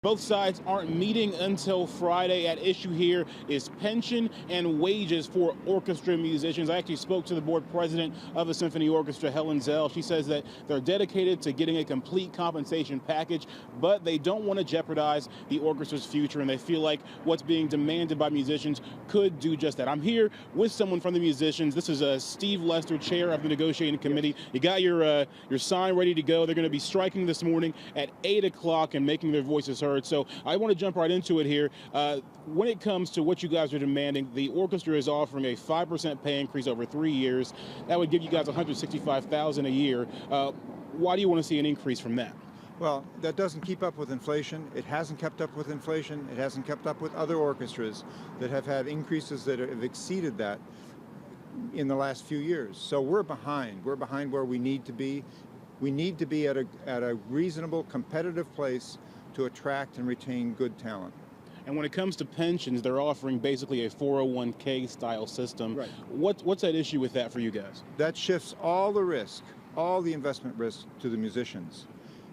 Both sides aren't meeting until Friday. At issue here is pension and wages for orchestra musicians. I actually spoke to the board president of the Symphony Orchestra, Helen Zell. She says that they're dedicated to getting a complete compensation package, but they don't want to jeopardize the orchestra's future, and they feel like what's being demanded by musicians could do just that. I'm here with someone from the musicians. This is Steve Lester, chair of the negotiating committee. You got your sign ready to go. They're going to be striking this morning at 8 o'clock and making their voices heard. So I want to jump right into it here. When it comes to what you guys are demanding, the orchestra is offering a 5% pay increase over 3 years. That would give you guys $165,000 a year. Why do you want to see an increase from that? Well, that doesn't keep up with inflation. It hasn't kept up with inflation. It hasn't kept up with other orchestras that have had increases that have exceeded that in the last few years. So we're behind. We're behind where we need to be. We need to be at a reasonable, competitive place to attract and retain good talent. And when it comes to pensions, they're offering basically a 401k style system. Right. What's that issue with that for you guys? That shifts all the risk, all the investment risk to the musicians.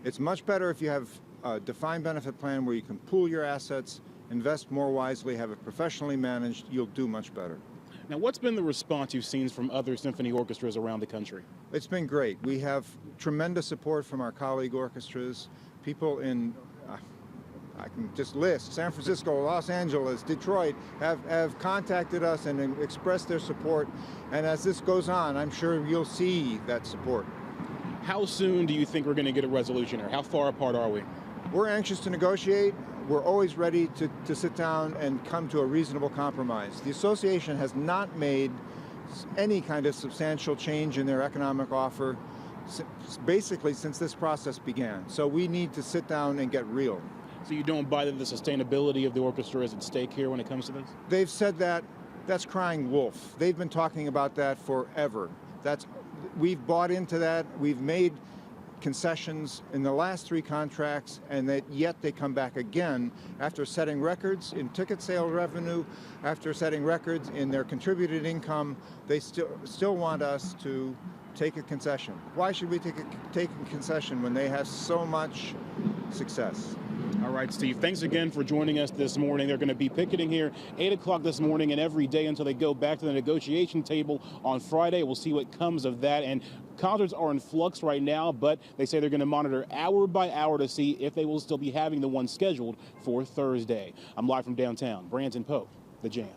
It's much better if you have a defined benefit plan where you can pool your assets, invest more wisely, have it professionally managed. You'll do much better. Now, what's been the response you've seen from other symphony orchestras around the country? It's been great. We have tremendous support from our colleague orchestras. People in, I can just list, San Francisco, Los Angeles, Detroit have contacted us and expressed their support. And as this goes on, I'm sure you'll see that support. How soon do you think we're going to get a resolution, or how far apart are we? We're anxious to negotiate. We're always ready to sit down and come to a reasonable compromise. The association has not made any kind of substantial change in their economic offer basically since this process began. So we need to sit down and get real. So you don't buy that the sustainability of the orchestra is at stake here when it comes to this? They've said that. That's crying wolf. They've been talking about that forever. We've bought into that. We've made concessions in the last 3 contracts, and yet they come back again after setting records in ticket sale revenue, after setting records in their contributed income. They still want us to take a concession. Why should we take a concession when they have so much success? All right, Steve, thanks again for joining us this morning. They're going to be picketing here 8 o'clock this morning and every day until they go back to the negotiation table on Friday. We'll see what comes of that. And concerts are in flux right now, but they say they're going to monitor hour by hour to see if they will still be having the one scheduled for Thursday. I'm live from downtown. Brandon Pope, The Jam.